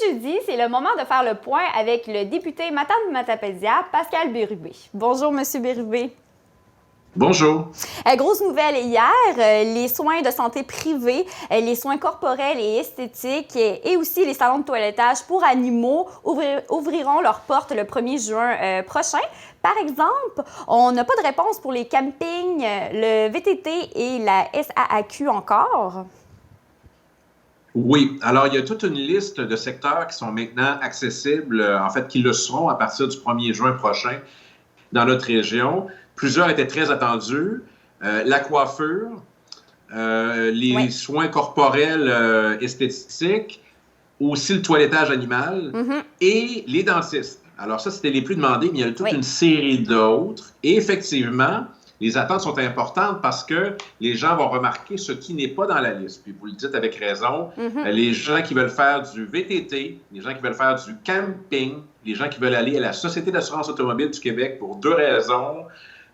jeudi, c'est le moment de faire le point avec le député Matane-Matapédia, Pascal Bérubé. Bonjour, Monsieur Bérubé. Bonjour. Grosse nouvelle hier, les soins de santé privés, les soins corporels et esthétiques et aussi les salons de toilettage pour animaux ouvriront leurs portes le 1er juin prochain. Par exemple, on n'a pas de réponse pour les campings, le VTT et la SAAQ encore. Oui, alors il y a toute une liste de secteurs qui sont maintenant accessibles, en fait, qui le seront à partir du 1er juin prochain dans notre région. Plusieurs étaient très attendus. La coiffure, les soins corporels esthétiques, aussi le toilettage animal et les dentistes. Alors ça, c'était les plus demandés, mais il y a toute une série d'autres. Et effectivement, les attentes sont importantes parce que les gens vont remarquer ce qui n'est pas dans la liste. Puis vous le dites avec raison, les gens qui veulent faire du VTT, les gens qui veulent faire du camping, les gens qui veulent aller à la Société d'assurance automobile du Québec pour deux raisons,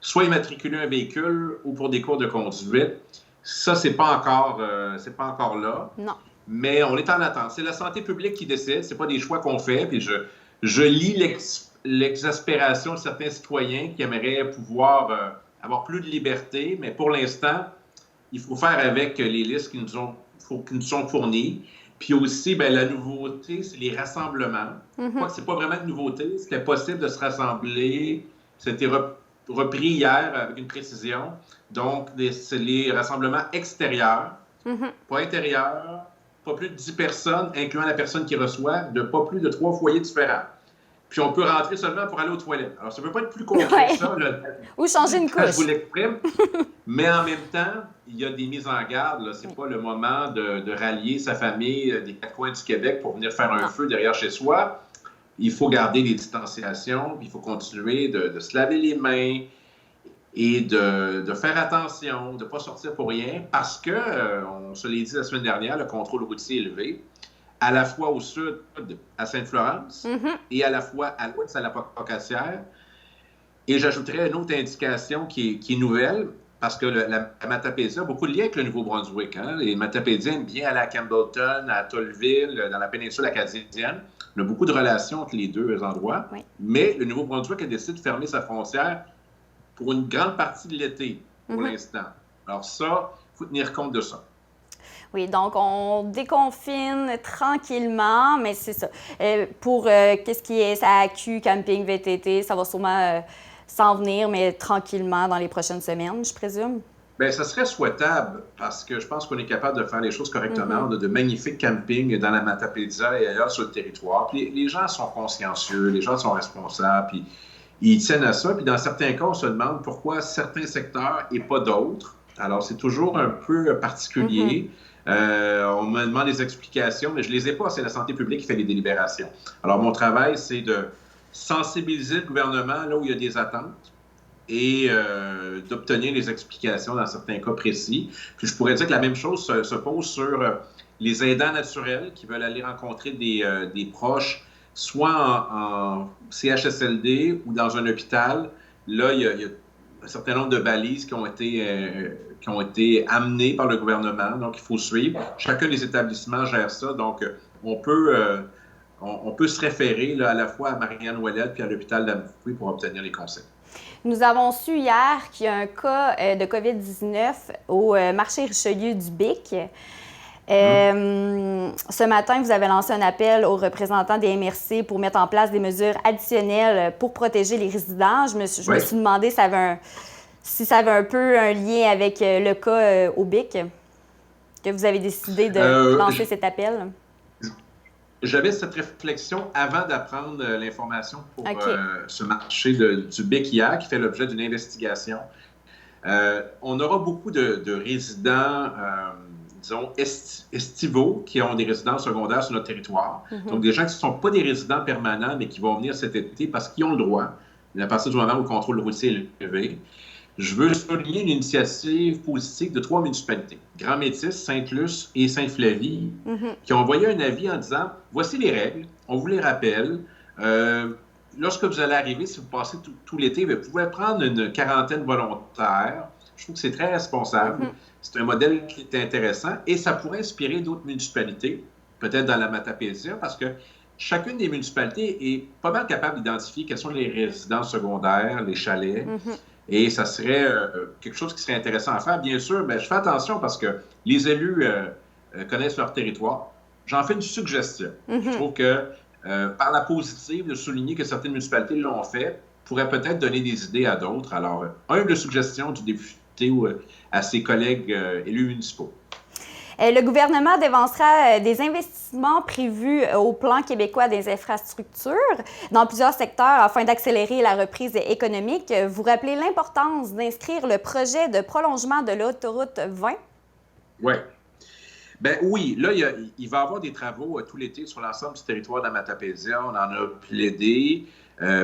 soit immatriculer un véhicule ou pour des cours de conduite. Ça, c'est pas encore là. Non. Mais on est en attente. C'est la santé publique qui décide. C'est pas des choix qu'on fait. Puis je lis l'exaspération de certains citoyens qui aimeraient pouvoir avoir plus de liberté, mais pour l'instant, il faut faire avec les listes qui nous sont fournies. Puis aussi, bien, la nouveauté, c'est les rassemblements. Je crois que c'est pas vraiment une nouveauté. C'était possible de se rassembler. C'était repris hier avec une précision. Donc, c'est les rassemblements extérieurs, pas intérieurs, pas plus de 10 personnes, incluant la personne qui reçoit, de pas plus de 3 foyers différents. Puis on peut rentrer seulement pour aller aux toilettes. Alors, ça ne peut pas être plus concret que ça. Là, ou changer une couche. Je vous l'exprime. Mais en même temps, il y a des mises en garde. Ce n'est pas le moment de rallier sa famille des 4 coins du Québec pour venir faire un feu derrière chez soi. Il faut garder les distanciations, puis il faut continuer de se laver les mains et de faire attention, de ne pas sortir pour rien, parce que, on se l'a dit la semaine dernière, le contrôle routier est élevé, à la fois au sud, à Sainte-Florence, et à la fois à l'ouest, à la Pocatière. Et j'ajouterais une autre indication qui est nouvelle, parce que la Matapédia a beaucoup de liens avec le Nouveau-Brunswick. Les Matapédiens aiment bien aller à Campbellton, à Tollville, dans la péninsule acadienne. On a beaucoup de relations entre les deux endroits. Oui. Mais le Nouveau-Brunswick a décidé de fermer sa frontière pour une grande partie de l'été, pour l'instant. Alors ça, il faut tenir compte de ça. Oui, donc on déconfine tranquillement, mais c'est ça. Pour qu'est-ce qui est SAAQ, camping, VTT, ça va sûrement s'en venir, mais tranquillement dans les prochaines semaines, je présume. Bien, ça serait souhaitable parce que je pense qu'on est capable de faire les choses correctement. On a de magnifiques campings dans la Matapédia et ailleurs sur le territoire. Puis les gens sont consciencieux, les gens sont responsables, puis ils tiennent à ça. Puis dans certains cas, on se demande pourquoi certains secteurs et pas d'autres. Alors, c'est toujours un peu particulier. On me demande des explications, mais je ne les ai pas. C'est la santé publique qui fait les délibérations. Alors, mon travail, c'est de sensibiliser le gouvernement là où il y a des attentes et d'obtenir les explications dans certains cas précis. Puis je pourrais dire que la même chose se pose sur les aidants naturels qui veulent aller rencontrer des proches, soit en CHSLD ou dans un hôpital. Là, il y a un certain nombre de balises qui ont été amenées par le gouvernement. Donc, il faut suivre. Chacun des établissements gère ça. Donc, on peut se référer là, à la fois à Marianne Ouellette puis à l'hôpital d'Amifoué pour obtenir les conseils. Nous avons su hier qu'il y a un cas de COVID-19 au marché Richelieu du Bic. Ce matin, vous avez lancé un appel aux représentants des MRC pour mettre en place des mesures additionnelles pour protéger les résidents. Je me suis demandé si ça avait un peu un lien avec le cas au Bic, que vous avez décidé de lancer cet appel. J'avais cette réflexion avant d'apprendre l'information pour ce marché du Bic hier, qui fait l'objet d'une investigation. On aura beaucoup de résidents, disons, estivaux, qui ont des résidences secondaires sur notre territoire. Donc, des gens qui ne sont pas des résidents permanents, mais qui vont venir cet été parce qu'ils ont le droit, à partir du moment où le contrôle routier est élevé. Je veux souligner une initiative positive de 3 municipalités, Grand-Métis, Sainte-Luce et Sainte-Flavie, qui ont envoyé un avis en disant « Voici les règles, on vous les rappelle. Lorsque vous allez arriver, si vous passez tout l'été, vous pouvez prendre une quarantaine volontaire. Je trouve que c'est très responsable. C'est un modèle qui est intéressant et ça pourrait inspirer d'autres municipalités, peut-être dans la Matapédia, parce que chacune des municipalités est pas mal capable d'identifier quelles sont les résidences secondaires, les chalets, et ça serait quelque chose qui serait intéressant à faire. Bien sûr, je fais attention parce que les élus connaissent leur territoire. J'en fais une suggestion. Je trouve que par la positive, de souligner que certaines municipalités l'ont fait, pourrait peut-être donner des idées à d'autres. Alors, humble suggestion du député ou à ses collègues élus municipaux. Le gouvernement dévancera des investissements prévus au plan québécois des infrastructures dans plusieurs secteurs afin d'accélérer la reprise économique. Vous rappelez l'importance d'inscrire le projet de prolongement de l'autoroute 20? Oui. Oui, là, il va y avoir des travaux tout l'été sur l'ensemble du territoire de la Matapédia. On en a plaidé.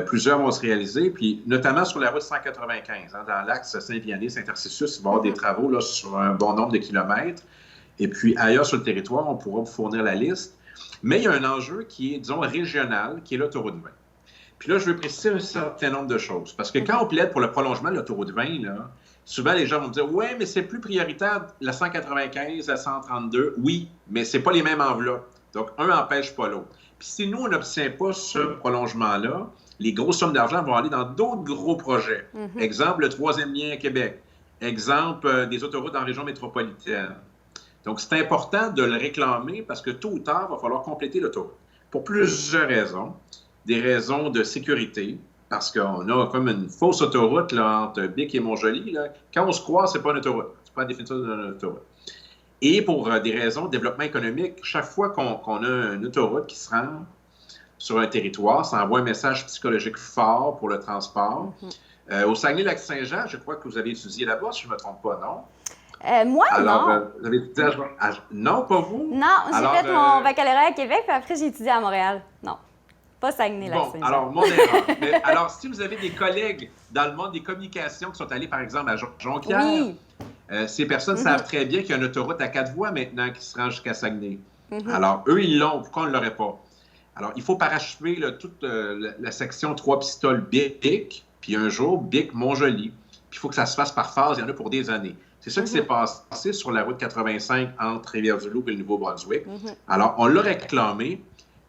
Plusieurs vont se réaliser, puis notamment sur la route 195, dans l'axe Saint-Vianney-Saint-Arcisius, il va y avoir des travaux là, sur un bon nombre de kilomètres. Et puis ailleurs sur le territoire, on pourra vous fournir la liste. Mais il y a un enjeu qui est, disons, régional, qui est l'autoroute 20. Puis là, je veux préciser un certain nombre de choses. Parce que quand on plaide pour le prolongement de l'autoroute 20, là, souvent les gens vont me dire « Ouais, mais c'est plus prioritaire la 195, la 132. » Oui, mais c'est pas les mêmes enveloppes. Donc, un n'empêche pas l'autre. Puis si nous, on n'obtient pas ce prolongement-là, les grosses sommes d'argent vont aller dans d'autres gros projets. Exemple, le troisième lien à Québec. Exemple, des autoroutes en région métropolitaine. Donc, c'est important de le réclamer parce que tôt ou tard, il va falloir compléter l'autoroute. Pour plusieurs raisons. Des raisons de sécurité, parce qu'on a comme une fausse autoroute là, entre Bic et Montjoly. Là. Quand on se croise, ce n'est pas une autoroute. Ce n'est pas la définition d'une autoroute. Et pour des raisons de développement économique, chaque fois qu'on a une autoroute qui se rend sur un territoire, ça envoie un message psychologique fort pour le transport. Au Saguenay-Lac-Saint-Jean, je crois que vous avez étudié là-bas, si je ne me trompe pas, non? Moi, alors, non. Vous avez étudié non, pas vous? Non, j'ai fait mon baccalauréat à Québec, puis après, j'ai étudié à Montréal. Non, pas Saguenay-Lac-Saint-Jean. Bon, alors, mon erreur. Mais, alors, si vous avez des collègues dans le monde des communications qui sont allés, par exemple, à Jonquière, ces personnes savent très bien qu'il y a une autoroute à 4 voies maintenant qui se rend jusqu'à Saguenay. Alors, eux, ils l'ont. Pourquoi on ne l'aurait pas? Alors, il faut parachever là, toute la section 3 pistoles Bic, puis un jour, Bic-Montjoly. Puis il faut que ça se fasse par phase. Il y en a pour des années. C'est ça qui s'est passé sur la route 85 entre Rivière-du-Loup et le Nouveau-Brunswick. Alors, on l'a réclamé,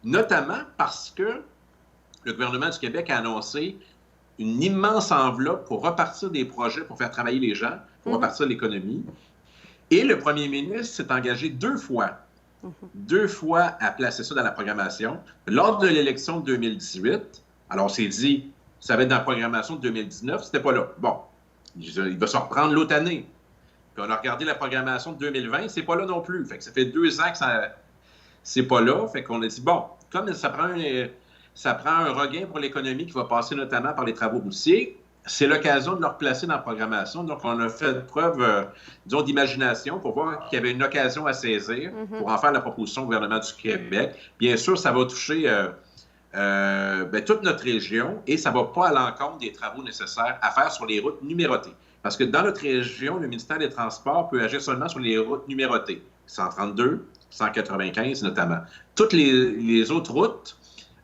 notamment parce que le gouvernement du Québec a annoncé une immense enveloppe pour repartir des projets, pour faire travailler les gens, pour repartir l'économie. Et le premier ministre s'est engagé deux fois à placer ça dans la programmation. Lors de l'élection de 2018, alors on s'est dit, ça va être dans la programmation de 2019, c'était pas là. Bon, il va se reprendre l'autre année. Puis on a regardé la programmation de 2020, c'est pas là non plus. Fait que ça fait 2 ans que c'est pas là. Fait qu'on a dit, bon, comme ça prend un regain pour l'économie qui va passer notamment par les travaux routiers, c'est l'occasion de le replacer dans la programmation. Donc, on a fait preuve, disons, d'imagination pour voir qu'il y avait une occasion à saisir pour en faire la proposition au gouvernement du Québec. Bien sûr, ça va toucher toute notre région et ça ne va pas à l'encontre des travaux nécessaires à faire sur les routes numérotées. Parce que dans notre région, le ministère des Transports peut agir seulement sur les routes numérotées. 132, 195 notamment. Toutes les autres routes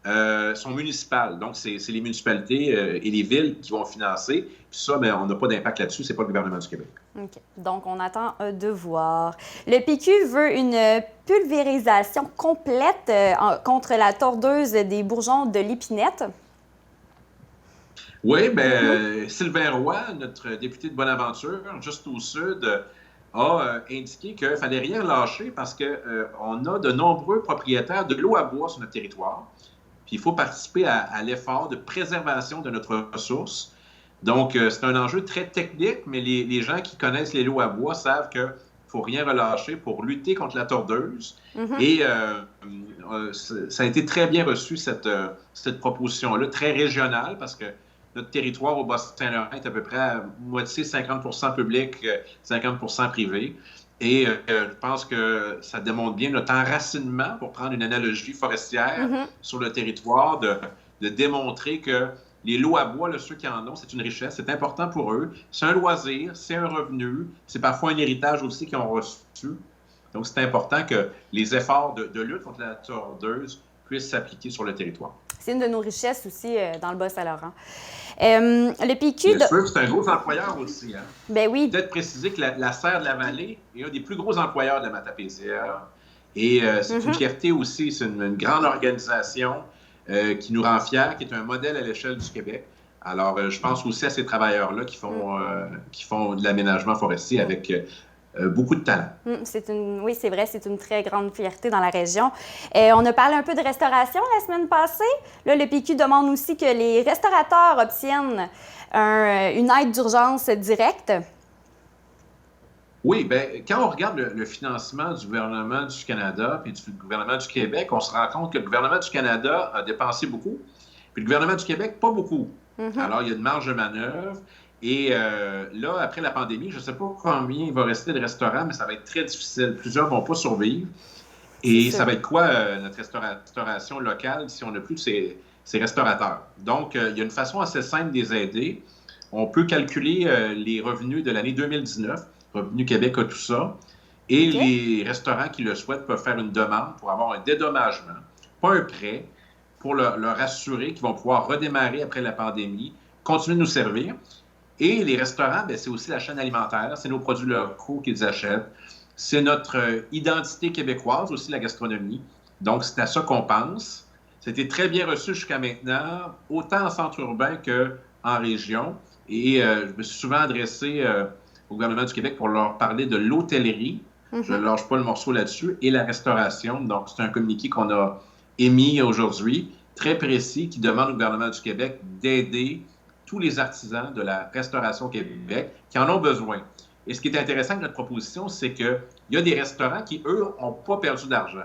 sont municipales. Donc, c'est les municipalités et les villes qui vont financer. Puis ça, on n'a pas d'impact là-dessus. C'est pas le gouvernement du Québec. OK. Donc, on attend de voir. Le PQ veut une pulvérisation complète contre la tordeuse des bourgeons de l'épinette. Oui, Sylvain Roy, notre député de Bonaventure, juste au sud, a indiqué qu'il ne fallait rien lâcher parce qu'on a de nombreux propriétaires de l'eau à bois sur notre territoire. Puis il faut participer à l'effort de préservation de notre ressource. Donc, c'est un enjeu très technique, mais les gens qui connaissent les lots à bois savent qu'il ne faut rien relâcher pour lutter contre la tordeuse. Et ça a été très bien reçu, cette proposition-là, très régionale, parce que notre territoire au Bas-Saint-Laurent est à peu près à moitié 50% public, 50% privé. Et je pense que ça démontre bien notre enracinement, pour prendre une analogie forestière sur le territoire, de démontrer que les lots à bois, là, ceux qui en ont, c'est une richesse, c'est important pour eux. C'est un loisir, c'est un revenu, c'est parfois un héritage aussi qu'ils ont reçu. Donc, c'est important que les efforts de lutte contre la tordeuse puissent s'appliquer sur le territoire. C'est une de nos richesses aussi dans le Bas-Saint-Laurent. Le PQ... Bien sûr, c'est un gros employeur aussi. Ben oui. Peut-être préciser que la Serre de la Vallée est un des plus gros employeurs de la Matapédia. Et c'est une fierté aussi, c'est une grande organisation qui nous rend fiers, qui est un modèle à l'échelle du Québec. Alors, je pense aussi à ces travailleurs-là qui font de l'aménagement forestier avec beaucoup de talent. Oui, c'est vrai, c'est une très grande fierté dans la région. On a parlé un peu de restauration la semaine passée. Là, le PQ demande aussi que les restaurateurs obtiennent une aide d'urgence directe. Oui, bien, quand on regarde le financement du gouvernement du Canada et du gouvernement du Québec, on se rend compte que le gouvernement du Canada a dépensé beaucoup, puis le gouvernement du Québec, pas beaucoup. Alors, il y a une marge de manœuvre. Et là, après la pandémie, je ne sais pas combien il va rester de restaurants, mais ça va être très difficile. Plusieurs ne vont pas survivre. Et ça va être quoi notre restauration locale si on n'a plus ces restaurateurs? Donc, il y a une façon assez simple de les aider. On peut calculer les revenus de l'année 2019, Revenu Québec a tout ça, et les restaurants qui le souhaitent peuvent faire une demande pour avoir un dédommagement, pas un prêt, pour leur assurer qu'ils vont pouvoir redémarrer après la pandémie, continuer de nous servir. Et les restaurants, bien, c'est aussi la chaîne alimentaire, c'est nos produits locaux qu'ils achètent, c'est notre identité québécoise, aussi la gastronomie. Donc, c'est à ça qu'on pense. C'était très bien reçu jusqu'à maintenant, autant en centre urbain qu'en région. Et je me suis souvent adressé au gouvernement du Québec pour leur parler de l'hôtellerie. Je ne lâche pas le morceau là-dessus. Et la restauration. Donc, c'est un communiqué qu'on a émis aujourd'hui, très précis, qui demande au gouvernement du Québec d'aider tous les artisans de la restauration au Québec qui en ont besoin. Et ce qui est intéressant avec notre proposition, c'est qu'il y a des restaurants qui, eux, n'ont pas perdu d'argent,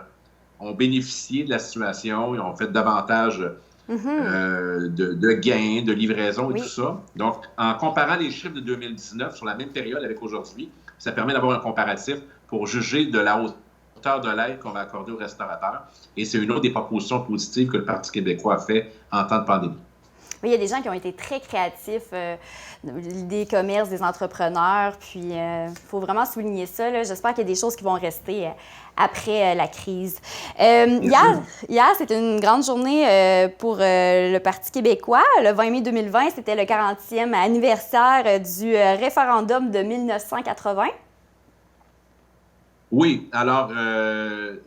ont bénéficié de la situation, ils ont fait davantage de gains, de livraison et tout ça. Donc, en comparant les chiffres de 2019 sur la même période avec aujourd'hui, ça permet d'avoir un comparatif pour juger de la hauteur de l'aide qu'on va accorder aux restaurateurs. Et c'est une autre des propositions positives que le Parti québécois a fait en temps de pandémie. Oui, il y a des gens qui ont été très créatifs, des commerces, des entrepreneurs, puis il faut vraiment souligner ça. J'espère qu'il y a des choses qui vont rester après la crise. Hier, c'était une grande journée pour le Parti québécois. Le 20 mai 2020, c'était le 40e anniversaire du référendum de 1980. Oui, alors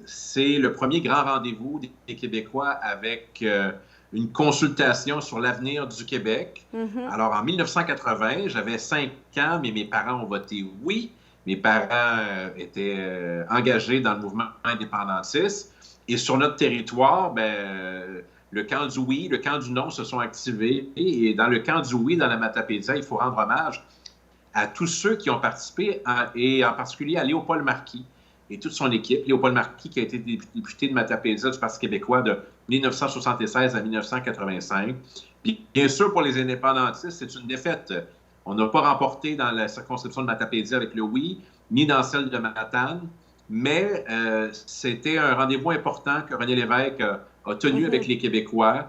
c'est le premier grand rendez-vous des Québécois avec une consultation sur l'avenir du Québec. Alors, en 1980, j'avais 5 ans, mais mes parents ont voté oui. Mes parents étaient engagés dans le mouvement indépendantiste. Et sur notre territoire, le camp du oui, le camp du non se sont activés. Et dans le camp du oui, dans la Matapédia, il faut rendre hommage à tous ceux qui ont participé, et en particulier à Léopold Marquis et toute son équipe. Léopold Marquis, qui a été député de Matapédia du Parti québécois de 1976 à 1985. Puis, bien sûr, pour les indépendantistes, c'est une défaite. On n'a pas remporté dans la circonscription de Matapédia avec le oui, ni dans celle de Matane, mais c'était un rendez-vous important que René Lévesque a tenu avec les Québécois.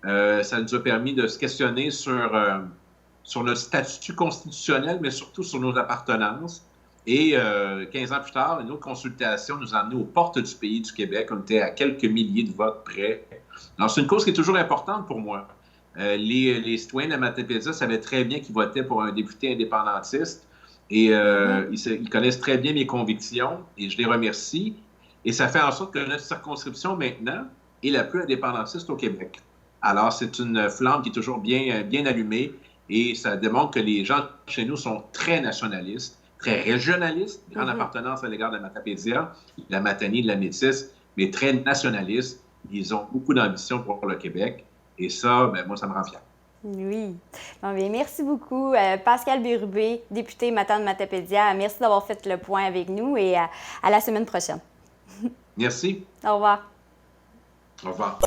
Ça nous a permis de se questionner sur notre statut constitutionnel, mais surtout sur nos appartenances. Et 15 ans plus tard, une autre consultation nous a amenés aux portes du pays du Québec. On était à quelques milliers de votes près. Alors, c'est une cause qui est toujours importante pour moi. Les citoyens de la Matapédia savaient très bien qu'ils votaient pour un député indépendantiste. Et ils connaissent très bien mes convictions et je les remercie. Et ça fait en sorte que notre circonscription, maintenant, est la plus indépendantiste au Québec. Alors, c'est une flamme qui est toujours bien allumée et ça démontre que les gens chez nous sont très nationalistes, très régionalistes, grande appartenance à l'égard de la Matapédia, de la Matanie, de la Métis, mais très nationalistes. Ils ont beaucoup d'ambition pour le Québec. Et ça, moi, ça me rend fier. Oui. Bon, bien, merci beaucoup, Pascal Bérubé, député Matane-Matapédia. Merci d'avoir fait le point avec nous et à la semaine prochaine. Merci. Au revoir. Au revoir.